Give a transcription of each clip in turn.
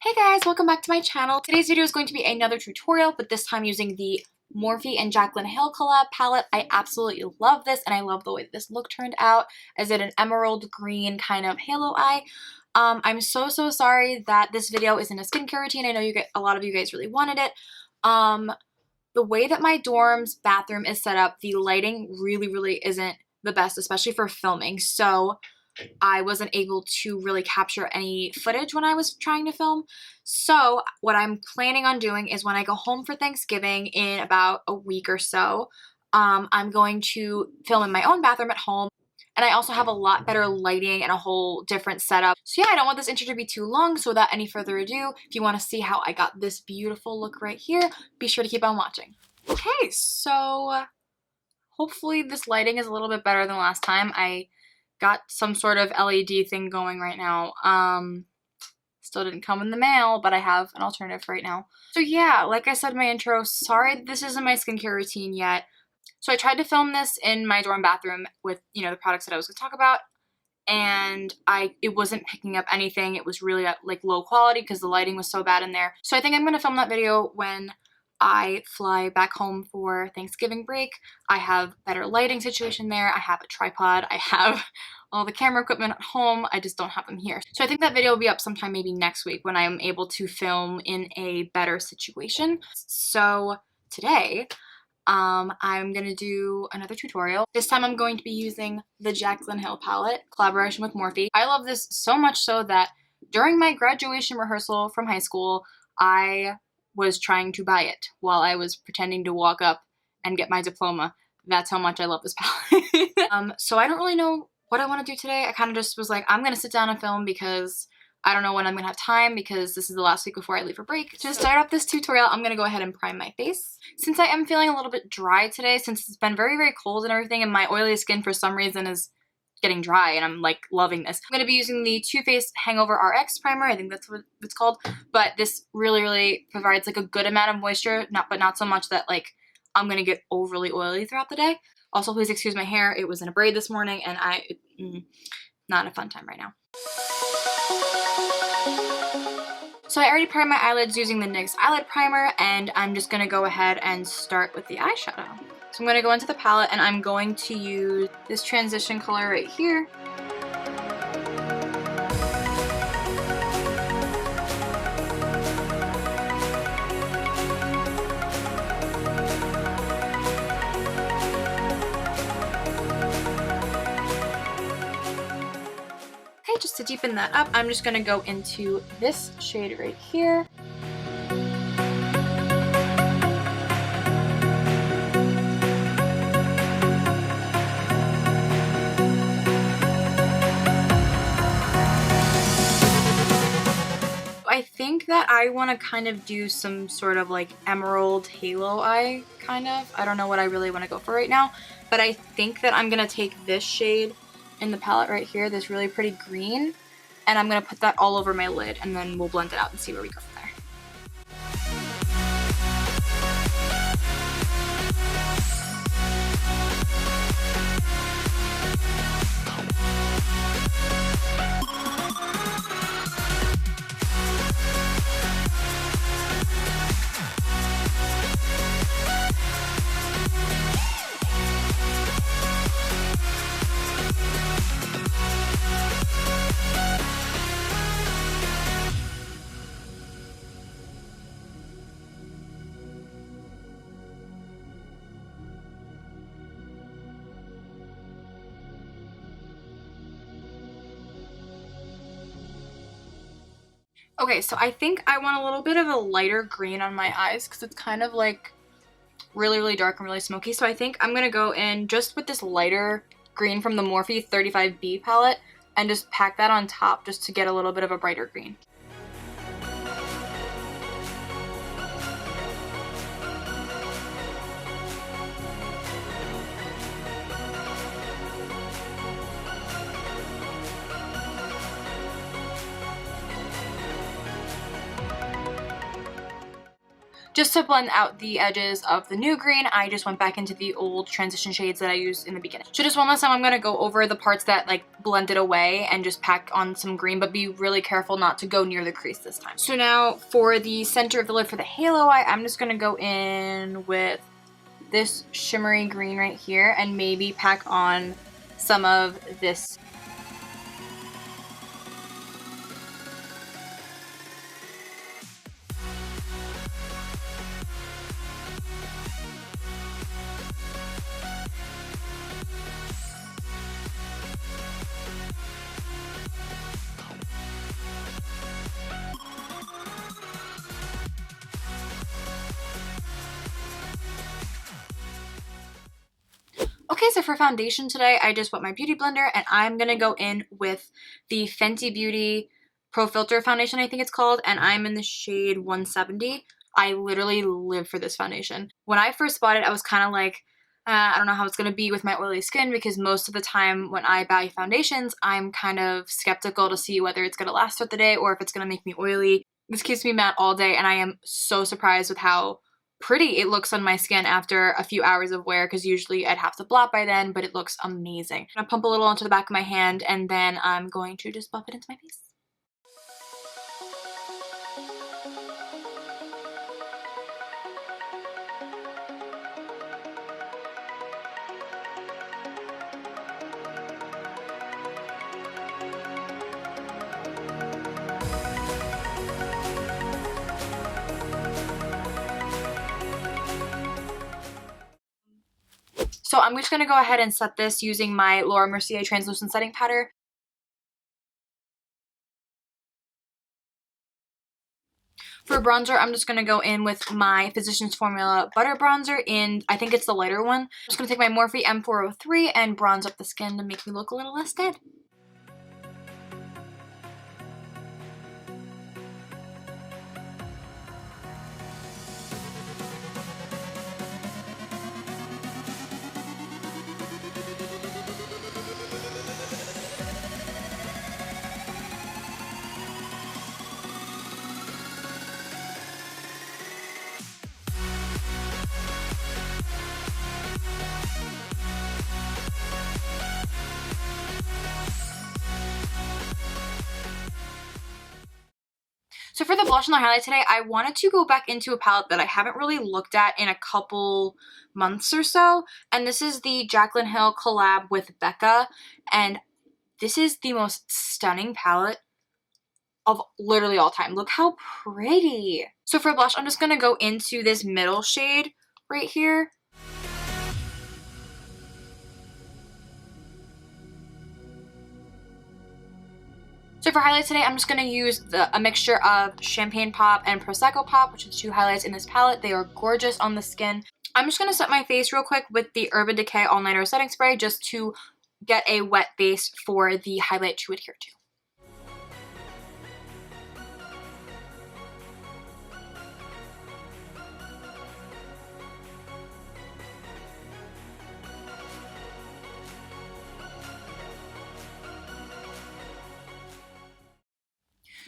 Hey guys, welcome back to my channel. Today's video is going to be another tutorial, but this time using the Morphe and Jaclyn Hill collab palette. I absolutely love this, and I love the way this look turned out. Is it an emerald green kind of halo eye? I'm so sorry that this video isn't a skincare routine. I know a lot of you guys really wanted it. The way that my dorm's bathroom is set up, the lighting really isn't the best, especially for filming. So I wasn't able to really capture any footage when I was trying to film. So what I'm planning on doing is when I go home for Thanksgiving in about a week or so, I'm going to film in my own bathroom at home. And I also have a lot better lighting and a whole different setup. So yeah, I don't want this intro to be too long, so without any further ado, if you want to see how I got this beautiful look right here, be sure to keep on watching. Okay, so hopefully this lighting is a little bit better than last time. I got some sort of LED thing going right now. Still didn't come in the mail, but I have an alternative right now. So yeah, like I said in my intro, sorry this isn't my skincare routine yet. So I tried to film this in my dorm bathroom with, the products that I was going to talk about, and it wasn't picking up anything. It was really like low quality because the lighting was so bad in there. So I think I'm going to film that video when I fly back home for Thanksgiving break. I have better lighting situation there. I have a tripod. I have all the camera equipment at home. I just don't have them here. So I think that video will be up sometime maybe next week when I'm able to film in a better situation. So today, I'm gonna do another tutorial. This time I'm going to be using the Jaclyn Hill palette, collaboration with Morphe. I love this so much so that during my graduation rehearsal from high school, I was trying to buy it while I was pretending to walk up and get my diploma. That's how much I love this palette. So I don't really know what I want to do today. I kind of just was like, I'm going to sit down and film because I don't know when I'm going to have time because this is the last week before I leave for break. To start off this tutorial, I'm going to go ahead and prime my face. Since I am feeling a little bit dry today, since it's been very cold and everything, and my oily skin for some reason is getting dry, and I'm like loving this. I'm going to be using the Too Faced Hangover RX primer. I think that's what it's called. But this really provides like a good amount of moisture, but not so much that like I'm going to get overly oily throughout the day. Also, please excuse my hair. It was in a braid this morning, and not a fun time right now. So I already primed my eyelids using the Nyx Eyelid primer, and I'm just going to go ahead and start with the eyeshadow. So I'm going to go into the palette, and I'm going to use this transition color right here. Okay, just to deepen that up, I'm just going to go into this shade right here. I think that I want to kind of do some sort of like emerald halo eye, kind of. I don't know what I really want to go for right now, but I think that I'm going to take this shade in the palette right here, this really pretty green, and I'm going to put that all over my lid, and then we'll blend it out and see where we go from there. Okay, so I think I want a little bit of a lighter green on my eyes because it's kind of like really dark and really smoky. So I think I'm going to go in just with this lighter green from the Morphe 35B palette and just pack that on top just to get a little bit of a brighter green. Just to blend out the edges of the new green, I just went back into the old transition shades that I used in the beginning. So just one last time, I'm going to go over the parts that like blended away and just pack on some green, but be really careful not to go near the crease this time. So now for the center of the lid for the halo eye, I'm just going to go in with this shimmery green right here and maybe pack on some of this. Okay, so for foundation today, I just wet my beauty blender and I'm gonna go in with the Fenty Beauty Pro Filter foundation, I think it's called, and I'm in the shade 170. I literally live for this foundation. When I first bought it, I was kind of like, I don't know how it's gonna be with my oily skin, because most of the time when I buy foundations, I'm kind of skeptical to see whether it's gonna last throughout the day or if it's gonna make me oily. This keeps me matte all day, and I am so surprised with how pretty it looks on my skin after a few hours of wear, because usually I'd have to blot by then, but it looks amazing. I'm gonna pump a little onto the back of my hand and then I'm going to just buff it into my face. So I'm just going to go ahead and set this using my Laura Mercier translucent setting powder. For bronzer, I'm just going to go in with my Physicians Formula Butter Bronzer in, I think it's the lighter one. I'm just going to take my Morphe M403 and bronze up the skin to make me look a little less dead. So for the blush and the highlight today, I wanted to go back into a palette that I haven't really looked at in a couple months or so. And this is the Jaclyn Hill collab with Becca. And this is the most stunning palette of literally all time. Look how pretty. So for blush, I'm just going to go into this middle shade right here. So for highlights today, I'm just going to use a mixture of Champagne Pop and Prosecco Pop, which are the two highlights in this palette. They are gorgeous on the skin. I'm just going to set my face real quick with the Urban Decay All Nighter Setting Spray just to get a wet base for the highlight to adhere to.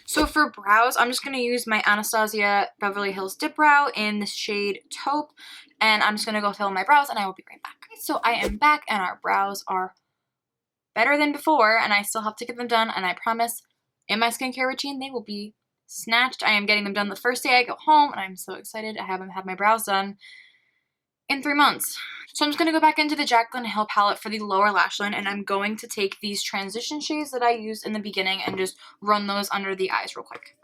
So for brows, I'm just going to use my Anastasia Beverly Hills Diprow in the shade Taupe, and I'm just going to go fill in my brows and I will be right back. So I am back and our brows are better than before, and I still have to get them done, and I promise in my skincare routine they will be snatched. I am getting them done the first day I go home, and I'm so excited. I haven't had my brows done in 3 months. So I'm just going to go back into the Jaclyn Hill palette for the lower lash line, and I'm going to take these transition shades that I used in the beginning and just run those under the eyes real quick.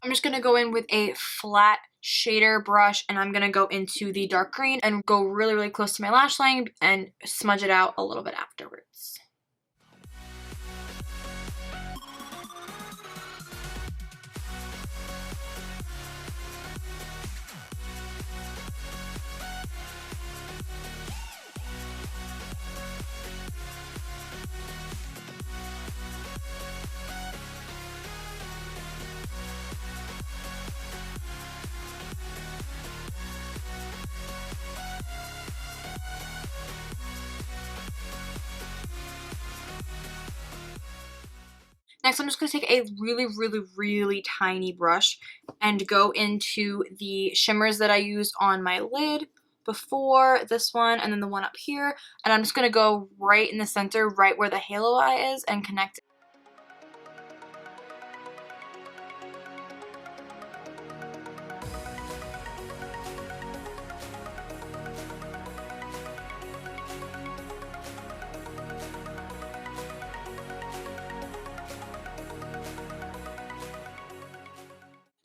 I'm just going to go in with a flat shader brush, and I'm going to go into the dark green and go really, really close to my lash line and smudge it out a little bit afterwards. Next, I'm just going to take a really tiny brush and go into the shimmers that I used on my lid before, this one and then the one up here, and I'm just going to go right in the center, right where the halo eye is, and connect it.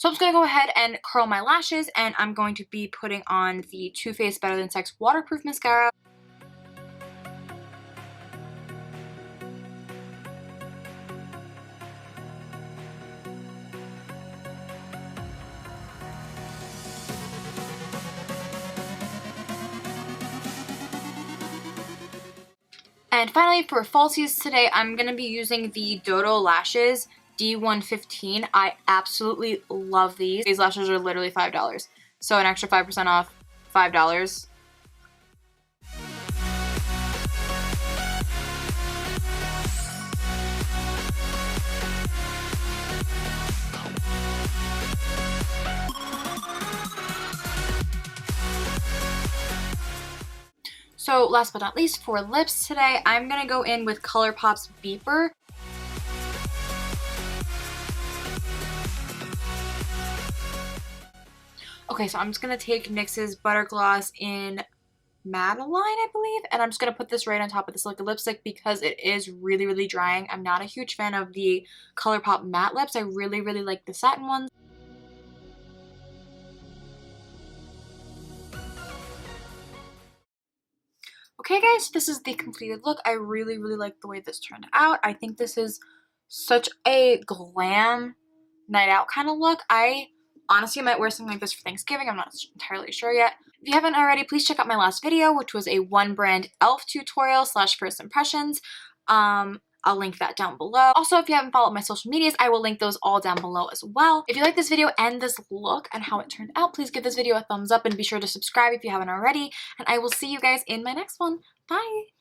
So I'm just going to go ahead and curl my lashes, and I'm going to be putting on the Too Faced Better Than Sex Waterproof Mascara. And finally, for falsies today, I'm going to be using the Dodo Lashes D115. I absolutely love these. These lashes are literally $5. So an extra 5% off, $5. So last but not least, for lips today, I'm going to go in with Colourpop's Beeper. Okay, so I'm just going to take NYX's Butter Gloss in Madeline, I believe, and I'm just going to put this right on top of this liquid lipstick because it is really drying. I'm not a huge fan of the Colourpop matte lips. I really like the satin ones. Okay guys, this is the completed look. I really like the way this turned out. I think this is such a glam night out kind of look. I honestly might wear something like this for Thanksgiving. I'm not entirely sure yet. If you haven't already, please check out my last video, which was a one brand e.l.f. tutorial / first impressions. I'll link that down below. Also, if you haven't followed my social medias, I will link those all down below as well. If you like this video and this look and how it turned out, please give this video a thumbs up and be sure to subscribe if you haven't already. And I will see you guys in my next one. Bye!